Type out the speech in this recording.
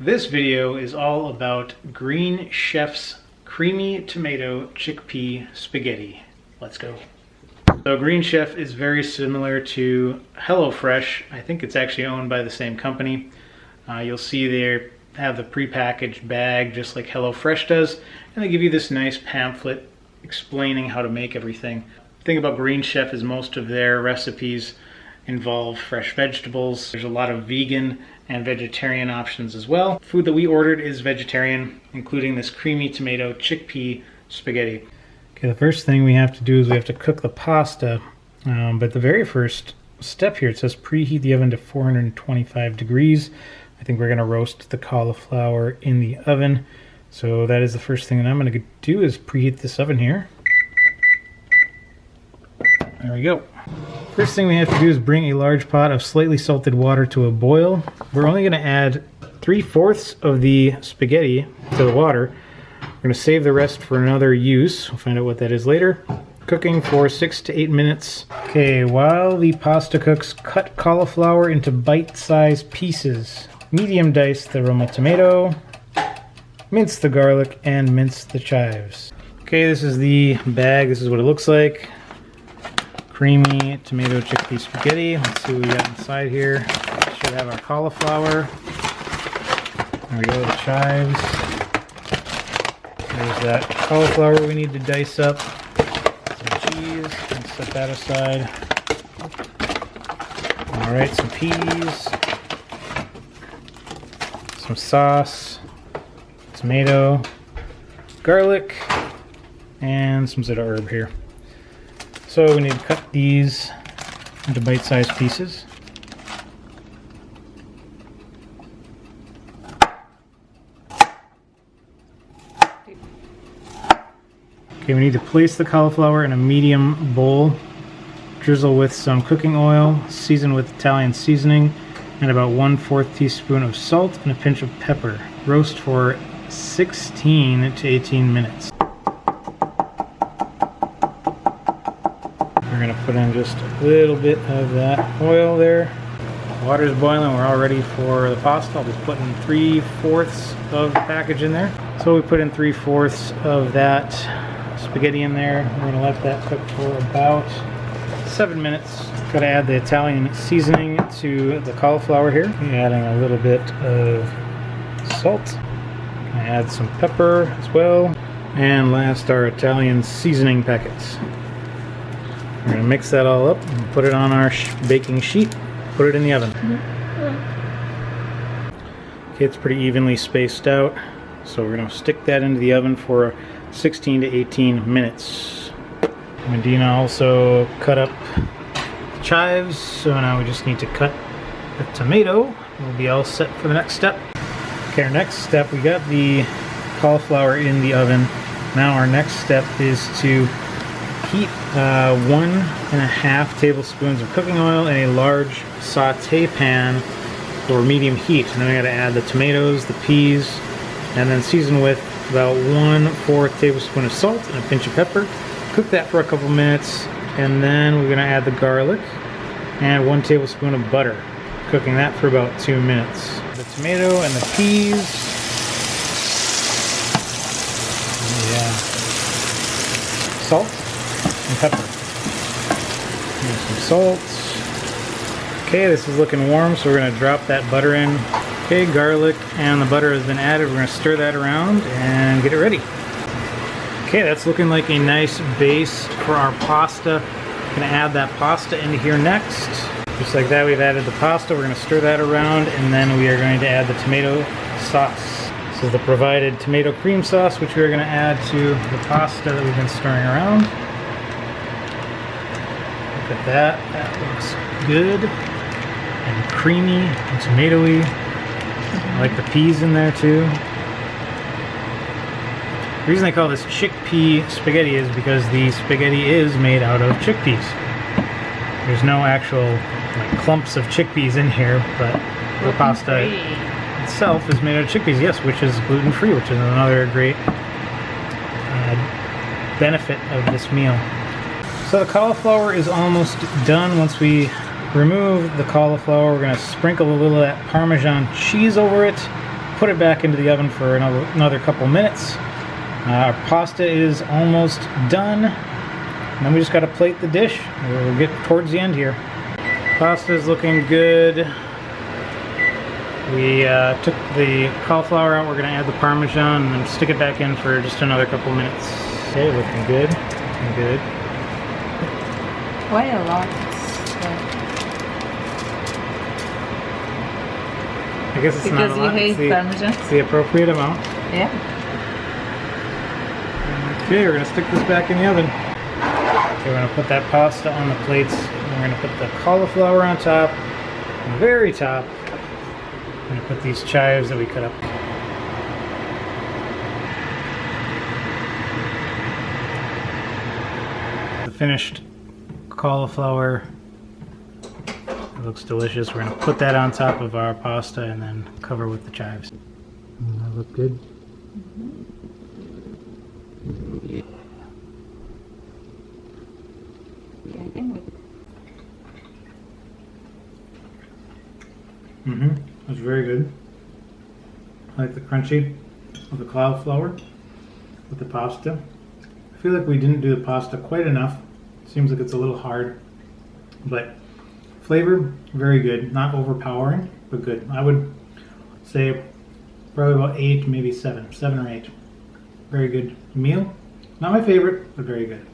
This video is all about Green Chef's Creamy Tomato Chickpea Spaghetti. Let's go. So Green Chef is very similar to HelloFresh. I think it's actually owned by the same company. You'll see they have the prepackaged bag just like HelloFresh does, and they give you this nice pamphlet explaining how to make everything. The thing about Green Chef is most of their recipes involve fresh vegetables. There's a lot of vegan and vegetarian options as well. Food that we ordered is vegetarian, including this creamy tomato chickpea spaghetti. Okay, the first thing we have to do is we have to cook the pasta, but the very first step here, it says preheat the oven to 425 degrees. I think we're gonna roast the cauliflower in the oven. So that is the first thing that I'm gonna do, is preheat this oven here. There we go. First thing we have to do is bring a large pot of slightly salted water to a boil. We're only gonna add 3/4 of the spaghetti to the water. We're gonna save the rest for another use. We'll find out what that is later. Cooking for 6 to 8 minutes. Okay, while the pasta cooks, cut cauliflower into bite-sized pieces. Medium dice the Roma tomato, mince the garlic, and mince the chives. Okay, this is the bag. This is what it looks like. Creamy tomato chickpea spaghetti. Let's see what we got inside here. Should have our cauliflower. There we go, the chives. There's that cauliflower we need to dice up. Some cheese, and set that aside. Alright, some peas. Some sauce. Tomato. Garlic. And some zeta herb here. So we need to cut these into bite-sized pieces. Okay, we need to place the cauliflower in a medium bowl, drizzle with some cooking oil, season with Italian seasoning, and about 1/4 teaspoon of salt and a pinch of pepper. Roast for 16 to 18 minutes. We're gonna put in just a little bit of that oil there. Water's boiling, we're all ready for the pasta. I'll just put in 3/4 of the package in there. So we put in 3/4 of that spaghetti in there. We're gonna let that cook for about 7 minutes. Gotta add the Italian seasoning to the cauliflower here. Adding a little bit of salt. Gonna add some pepper as well. And last, our Italian seasoning packets. We're going to mix that all up and put it on our baking sheet, put it in the oven. Okay, it's pretty evenly spaced out, so we're going to stick that into the oven for 16 to 18 minutes. Medina also cut up the chives, so now we just need to cut the tomato. We'll be all set for the next step. Okay, our next step, we got the cauliflower in the oven. Now our next step is to heat 1.5 tablespoons of cooking oil in a large saute pan for medium heat. And then we got to add the tomatoes, the peas, and then season with about 1/4 tablespoon of salt and a pinch of pepper. Cook that for a couple minutes, and then we're going to add the garlic and 1 tablespoon of butter. Cooking that for about 2 minutes. The tomato and the peas. Yeah. Salt and pepper. Use some salt. Okay, this is looking warm, so we're going to drop that butter in. Okay, garlic and the butter has been added. We're going to stir that around and get it ready. Okay, that's looking like a nice base for our pasta. We're going to add that pasta into here next. Just like that, we've added the pasta. We're going to stir that around, and then we are going to add the tomato sauce. This is the provided tomato cream sauce, which we are going to add to the pasta that we've been stirring around. Look at that, that looks good and creamy and tomatoey. I like the peas in there too. The reason they call this chickpea spaghetti is because the spaghetti is made out of chickpeas. There's no actual like clumps of chickpeas in here, but the pasta itself is made out of chickpeas, yes, which is gluten-free, which is another great benefit of this meal. So the cauliflower is almost done. Once we remove the cauliflower, we're going to sprinkle a little of that Parmesan cheese over it, put it back into the oven for another couple minutes. Our pasta is almost done. And then we just got to plate the dish. We'll get towards the end here. Pasta is looking good. We took the cauliflower out. We're going to add the Parmesan and then stick it back in for just another couple minutes. Okay, looking good. Looking good. Quite a lot. I guess it's not a lot. Because you hate Parmesan? It's the appropriate amount. Yeah. Okay, we're going to stick this back in the oven. Okay, we're going to put that pasta on the plates. And we're going to put the cauliflower on top. On the very top, we're going to put these chives that we cut up. The finished cauliflower. It looks delicious. We're going to put that on top of our pasta and then cover with the chives. Doesn't that look good? Yeah. That's very good. I like the crunchy of the cauliflower with the pasta. I feel like we didn't do the pasta quite enough. Seems like it's a little hard, but flavor, very good. Not overpowering, but good. I would say probably about 8, maybe 7 or 8. Very good meal. Not my favorite, but very good.